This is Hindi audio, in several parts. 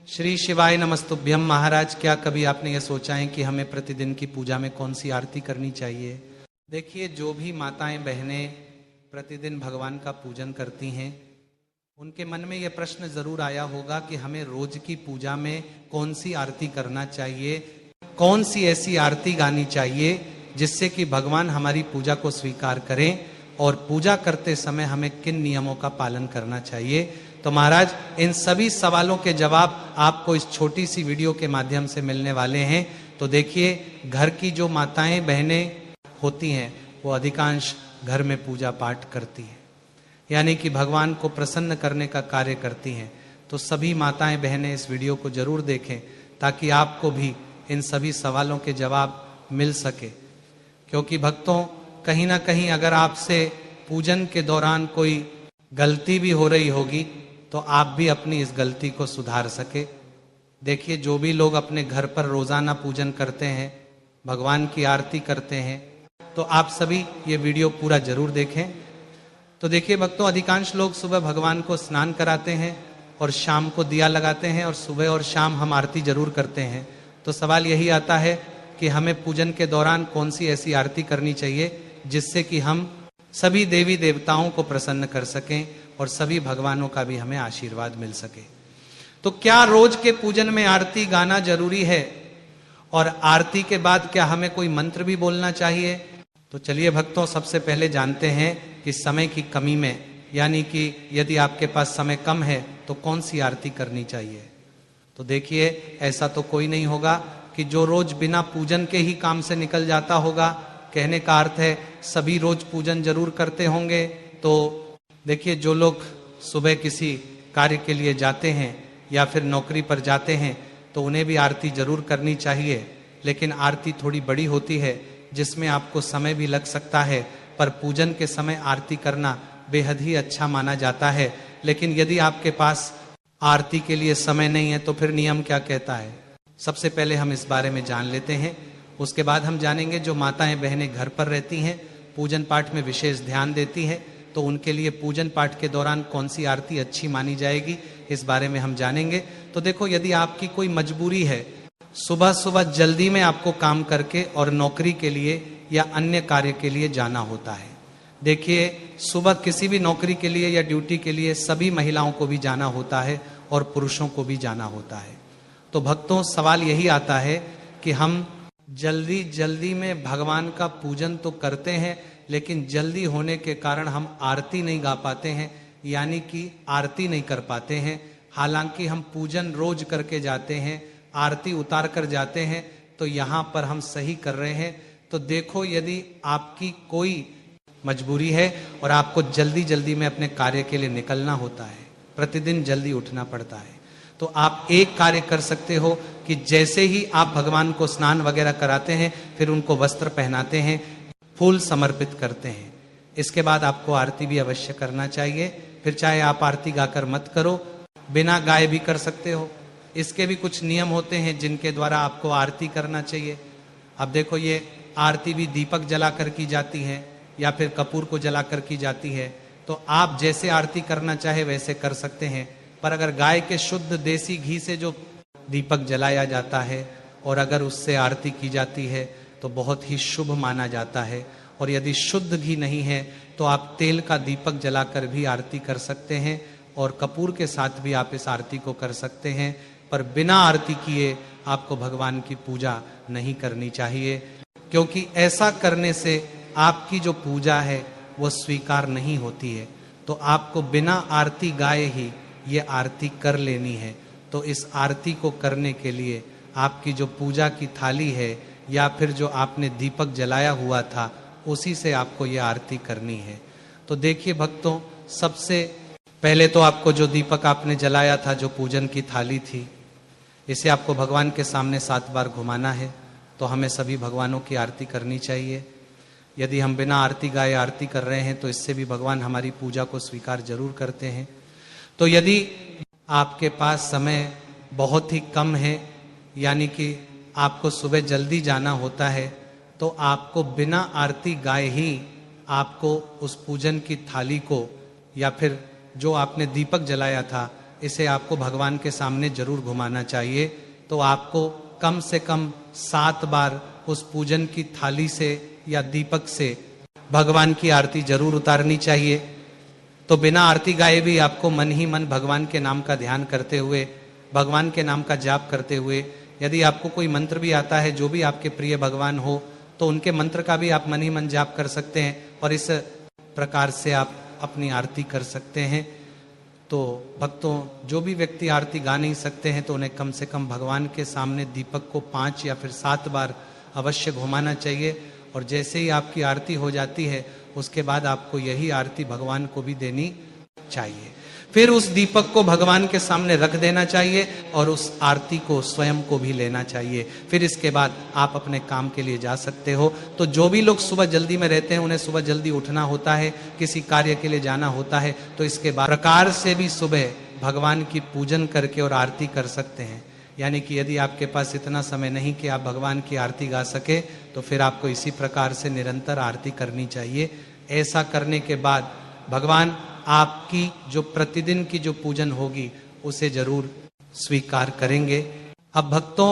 श्री शिवाय नमस्तुभ्यम। महाराज, क्या कभी आपने ये सोचा है कि हमें प्रतिदिन की पूजा में कौन सी आरती करनी चाहिए? देखिए, जो भी माताएं बहनें प्रतिदिन भगवान का पूजन करती हैं, उनके मन में ये प्रश्न जरूर आया होगा कि हमें रोज की पूजा में कौन सी आरती करना चाहिए, कौन सी ऐसी आरती गानी चाहिए जिससे कि भगवान हमारी पूजा को स्वीकार करें, और पूजा करते समय हमें किन नियमों का पालन करना चाहिए। तो महाराज, इन सभी सवालों के जवाब आपको इस छोटी सी वीडियो के माध्यम से मिलने वाले हैं। तो देखिए, घर की जो माताएं बहनें होती हैं वो अधिकांश घर में पूजा पाठ करती हैं, यानी कि भगवान को प्रसन्न करने का कार्य करती हैं। तो सभी माताएं बहनें इस वीडियो को जरूर देखें ताकि आपको भी इन सभी सवालों के जवाब मिल सके। क्योंकि भक्तों, कहीं ना कहीं अगर आपसे पूजन के दौरान कोई गलती भी हो रही होगी तो आप भी अपनी इस गलती को सुधार सके। देखिए, जो भी लोग अपने घर पर रोजाना पूजन करते हैं, भगवान की आरती करते हैं, तो आप सभी ये वीडियो पूरा जरूर देखें। तो देखिए भक्तों, अधिकांश लोग सुबह भगवान को स्नान कराते हैं और शाम को दिया लगाते हैं, और सुबह और शाम हम आरती जरूर करते हैं। तो सवाल यही आता है कि हमें पूजन के दौरान कौन सी ऐसी आरती करनी चाहिए जिससे कि हम सभी देवी देवताओं को प्रसन्न कर सकें और सभी भगवानों का भी हमें आशीर्वाद मिल सके। तो क्या रोज के पूजन में आरती गाना जरूरी है? और आरती के बाद क्या हमें कोई मंत्र भी बोलना चाहिए? तो चलिए भक्तों, सबसे पहले जानते हैं कि समय की कमी में, यानी कि यदि आपके पास समय कम है तो कौन सी आरती करनी चाहिए। तो देखिए, ऐसा तो कोई नहीं होगा कि जो रोज बिना पूजन के ही काम से निकल जाता होगा। कहने का अर्थ है सभी रोज पूजन जरूर करते होंगे। तो देखिए, जो लोग सुबह किसी कार्य के लिए जाते हैं या फिर नौकरी पर जाते हैं तो उन्हें भी आरती जरूर करनी चाहिए, लेकिन आरती थोड़ी बड़ी होती है जिसमें आपको समय भी लग सकता है। पर पूजन के समय आरती करना बेहद ही अच्छा माना जाता है। लेकिन यदि आपके पास आरती के लिए समय नहीं है तो फिर नियम क्या कहता है, सबसे पहले हम इस बारे में जान लेते हैं। उसके बाद हम जानेंगे जो माताएं बहनें घर पर रहती हैं, पूजन पाठ में विशेष ध्यान देती हैं, तो उनके लिए पूजन पाठ के दौरान कौन सी आरती अच्छी मानी जाएगी, इस बारे में हम जानेंगे। तो देखो, यदि आपकी कोई मजबूरी है, सुबह सुबह जल्दी में आपको काम करके और नौकरी के लिए या अन्य कार्य के लिए जाना होता है। देखिए, सुबह किसी भी नौकरी के लिए या ड्यूटी के लिए सभी महिलाओं को भी जाना होता है और पुरुषों को भी जाना होता है। तो भक्तों, सवाल यही आता है कि हम जल्दी जल्दी में भगवान का पूजन तो करते हैं, लेकिन जल्दी होने के कारण हम आरती नहीं गा पाते हैं, यानी कि आरती नहीं कर पाते हैं। हालांकि हम पूजन रोज करके जाते हैं, आरती उतार कर जाते हैं, तो यहाँ पर हम सही कर रहे हैं। तो देखो, यदि आपकी कोई मजबूरी है और आपको जल्दी जल्दी में अपने कार्य के लिए निकलना होता है, प्रतिदिन जल्दी उठना पड़ता है, तो आप एक कार्य कर सकते हो कि जैसे ही आप भगवान को स्नान वगैरह कराते हैं, फिर उनको वस्त्र पहनाते हैं, फूल समर्पित करते हैं, इसके बाद आपको आरती भी अवश्य करना चाहिए। फिर चाहे आप आरती गाकर मत करो, बिना गाए भी कर सकते हो। इसके भी कुछ नियम होते हैं जिनके द्वारा आपको आरती करना चाहिए। अब देखो, ये आरती भी दीपक जलाकर की जाती है या फिर कपूर को जलाकर की जाती है। तो आप जैसे आरती करना चाहे वैसे कर सकते हैं। पर अगर गाय के शुद्ध देसी घी से जो दीपक जलाया जाता है और अगर उससे आरती की जाती है तो बहुत ही शुभ माना जाता है। और यदि शुद्ध घी नहीं है तो आप तेल का दीपक जलाकर भी आरती कर सकते हैं और कपूर के साथ भी आप इस आरती को कर सकते हैं। पर बिना आरती किए आपको भगवान की पूजा नहीं करनी चाहिए, क्योंकि ऐसा करने से आपकी जो पूजा है वो स्वीकार नहीं होती है। तो आपको बिना आरती गाए ही ये आरती कर लेनी है। तो इस आरती को करने के लिए आपकी जो पूजा की थाली है या फिर जो आपने दीपक जलाया हुआ था, उसी से आपको ये आरती करनी है। तो देखिए भक्तों, सबसे पहले तो आपको जो दीपक आपने जलाया था, जो पूजन की थाली थी, इसे आपको भगवान के सामने 7 बार घुमाना है। तो हमें सभी भगवानों की आरती करनी चाहिए। यदि हम बिना आरती गाए आरती कर रहे हैं तो इससे भी भगवान हमारी पूजा को स्वीकार जरूर करते हैं। तो यदि आपके पास समय बहुत ही कम है, यानी कि आपको सुबह जल्दी जाना होता है, तो आपको बिना आरती गाए ही आपको उस पूजन की थाली को या फिर जो आपने दीपक जलाया था इसे आपको भगवान के सामने जरूर घुमाना चाहिए। तो आपको कम से कम 7 बार उस पूजन की थाली से या दीपक से भगवान की आरती जरूर उतारनी चाहिए। तो बिना आरती गाए भी आपको मन ही मन भगवान के नाम का ध्यान करते हुए, भगवान के नाम का जाप करते हुए, यदि आपको कोई मंत्र भी आता है जो भी आपके प्रिय भगवान हो, तो उनके मंत्र का भी आप मन ही मन जाप कर सकते हैं और इस प्रकार से आप अपनी आरती कर सकते हैं। तो भक्तों, जो भी व्यक्ति आरती गा नहीं सकते हैं तो उन्हें कम से कम भगवान के सामने दीपक को 5 या फिर 7 बार अवश्य घुमाना चाहिए। और जैसे ही आपकी आरती हो जाती है उसके बाद आपको यही आरती भगवान को भी देनी चाहिए। फिर उस दीपक को भगवान के सामने रख देना चाहिए और उस आरती को स्वयं को भी लेना चाहिए। फिर इसके बाद आप अपने काम के लिए जा सकते हो। तो जो भी लोग सुबह जल्दी में रहते हैं, उन्हें सुबह जल्दी उठना होता है, किसी कार्य के लिए जाना होता है, तो इसके बाद प्रकार से भी सुबह भगवान की पूजन करके और आरती कर सकते हैं। यानी कि यदि आपके पास इतना समय नहीं कि आप भगवान की आरती गा सके, तो फिर आपको इसी प्रकार से निरंतर आरती करनी चाहिए। ऐसा करने के बाद भगवान आपकी जो प्रतिदिन की जो पूजन होगी उसे जरूर स्वीकार करेंगे। अब भक्तों,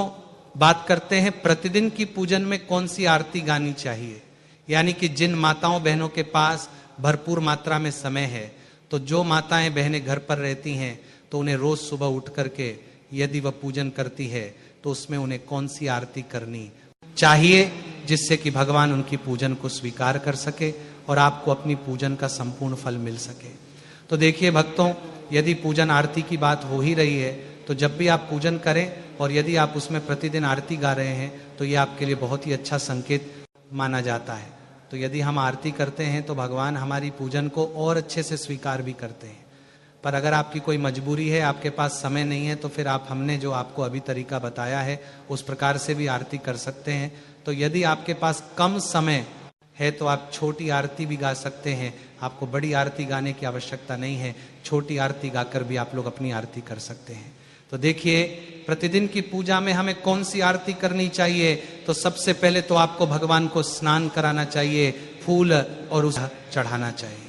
बात करते हैं प्रतिदिन की पूजन में कौन सी आरती गानी चाहिए। यानी कि जिन माताओं बहनों के पास भरपूर मात्रा में समय है, तो जो माताएं बहनें घर पर रहती हैं तो उन्हें रोज सुबह उठ करके यदि वह पूजन करती है तो उसमें उन्हें कौन सी आरती करनी चाहिए जिससे कि भगवान उनकी पूजन को स्वीकार कर सके और आपको अपनी पूजन का संपूर्ण फल मिल सके। तो देखिए भक्तों, यदि पूजन आरती की बात हो ही रही है तो जब भी आप पूजन करें और यदि आप उसमें प्रतिदिन आरती गा रहे हैं तो ये आपके लिए बहुत ही अच्छा संकेत माना जाता है। तो यदि हम आरती करते हैं तो भगवान हमारी पूजन को और अच्छे से स्वीकार भी करते हैं। पर अगर आपकी कोई मजबूरी है, आपके पास समय नहीं है, तो फिर आप हमने जो आपको अभी तरीका बताया है उस प्रकार से भी आरती कर सकते हैं। तो यदि आपके पास कम समय है तो आप छोटी आरती भी गा सकते हैं। आपको बड़ी आरती गाने की आवश्यकता नहीं है, छोटी आरती गाकर भी आप लोग अपनी आरती कर सकते हैं। तो देखिए, प्रतिदिन की पूजा में हमें कौन सी आरती करनी चाहिए। तो सबसे पहले तो आपको भगवान को स्नान कराना चाहिए, फूल और उस चढ़ाना चाहिए।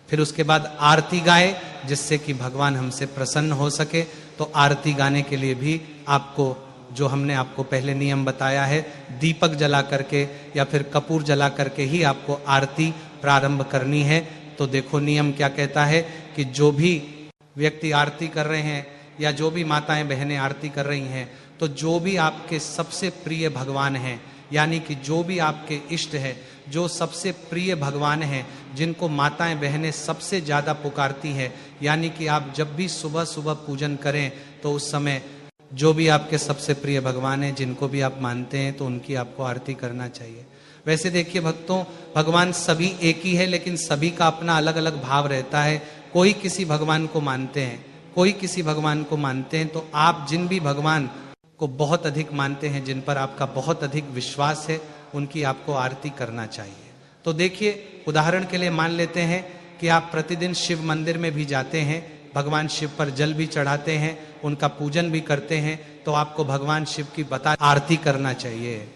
फिर उसके बाद आरती गाए जिससे कि भगवान हमसे प्रसन्न हो सके। तो आरती गाने के लिए भी आपको, जो हमने आपको पहले नियम बताया है, दीपक जला करके या फिर कपूर जला करके ही आपको आरती प्रारंभ करनी है। तो देखो नियम क्या कहता है कि जो भी व्यक्ति आरती कर रहे हैं या जो भी माताएं बहनें आरती कर रही हैं, तो जो भी आपके सबसे प्रिय भगवान हैं, यानी कि जो भी आपके इष्ट है, जो सबसे प्रिय भगवान हैं, जिनको माताएं बहनें सबसे ज्यादा पुकारती हैं, यानी कि आप जब भी सुबह सुबह पूजन करें तो उस समय जो भी आपके सबसे प्रिय भगवान हैं, जिनको भी आप मानते हैं, तो उनकी आपको आरती करना चाहिए। वैसे देखिए भक्तों, भगवान सभी एक ही है, लेकिन सभी का अपना अलग अलग भाव रहता है। कोई किसी भगवान को मानते हैं, कोई किसी भगवान को मानते हैं। तो आप जिन भी भगवान को बहुत अधिक मानते हैं, जिन पर आपका बहुत अधिक विश्वास है, उनकी आपको आरती करना चाहिए। तो देखिए, उदाहरण के लिए मान लेते हैं कि आप प्रतिदिन शिव मंदिर में भी जाते हैं, भगवान शिव पर जल भी चढ़ाते हैं, उनका पूजन भी करते हैं, तो आपको भगवान शिव की आरती करना चाहिए।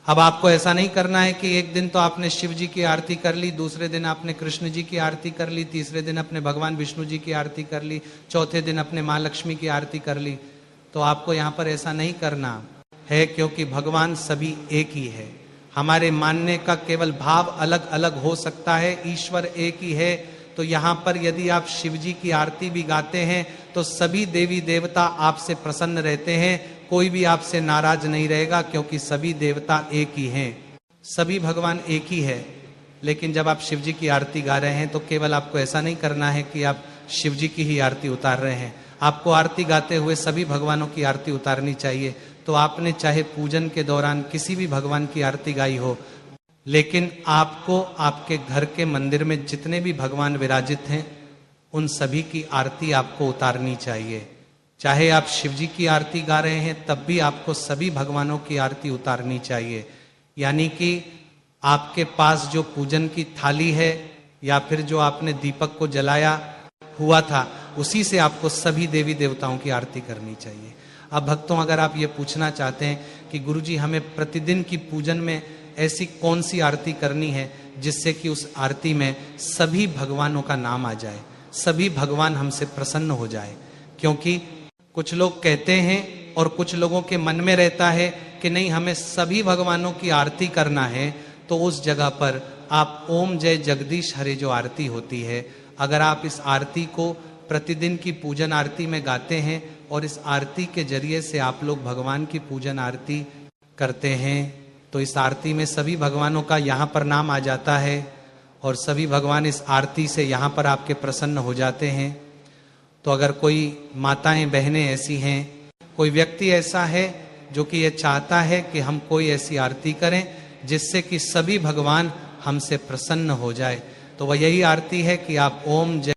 अब आपको ऐसा नहीं करना है कि एक दिन तो आपने शिव जी की आरती कर ली, दूसरे दिन आपने कृष्ण जी की आरती कर ली, तीसरे दिन अपने भगवान विष्णु जी की आरती कर ली, चौथे दिन अपने माँ लक्ष्मी की आरती कर ली। तो आपको यहाँ पर ऐसा नहीं करना है, क्योंकि भगवान सभी एक ही है। हमारे मानने का केवल भाव अलग अलग हो सकता है, ईश्वर एक ही है। तो यहाँ पर यदि आप शिव जी की आरती भी गाते हैं तो सभी देवी देवता आपसे प्रसन्न रहते हैं, कोई भी आपसे नाराज नहीं रहेगा, क्योंकि सभी देवता एक ही हैं, सभी भगवान एक ही है। लेकिन जब आप शिव जी की आरती गा रहे हैं तो केवल आपको ऐसा नहीं करना है कि आप शिव जी की ही आरती उतार रहे हैं, आपको आरती गाते हुए सभी भगवानों की आरती उतारनी चाहिए। तो आपने चाहे पूजन के दौरान किसी भी भगवान की आरती गाई हो, लेकिन आपको आपके घर के मंदिर में जितने भी भगवान विराजित हैं उन सभी की आरती आपको उतारनी चाहिए। चाहे आप शिव जी की आरती गा रहे हैं तब भी आपको सभी भगवानों की आरती उतारनी चाहिए। यानी कि आपके पास जो पूजन की थाली है या फिर जो आपने दीपक को जलाया हुआ था, उसी से आपको सभी देवी देवताओं की आरती करनी चाहिए। अब भक्तों, अगर आप ये पूछना चाहते हैं कि गुरुजी हमें प्रतिदिन की पूजन में ऐसी कौन सी आरती करनी है जिससे कि उस आरती में सभी भगवानों का नाम आ जाए, सभी भगवान हमसे प्रसन्न हो जाए, क्योंकि कुछ लोग कहते हैं और कुछ लोगों के मन में रहता है कि नहीं, हमें सभी भगवानों की आरती करना है, तो उस जगह पर आप ओम जय जगदीश हरे जो आरती होती है, अगर आप इस आरती को प्रतिदिन की पूजन आरती में गाते हैं और इस आरती के जरिए से आप लोग भगवान की पूजन आरती करते हैं, तो इस आरती में सभी भगवानों का यहाँ पर नाम आ जाता है और सभी भगवान इस आरती से यहाँ पर आपके प्रसन्न हो जाते हैं। तो अगर कोई माताएं बहनें ऐसी हैं, कोई व्यक्ति ऐसा है जो कि ये चाहता है कि हम कोई ऐसी आरती करें जिससे कि सभी भगवान हमसे प्रसन्न हो जाए, तो वह यही आरती है कि आप ओम जय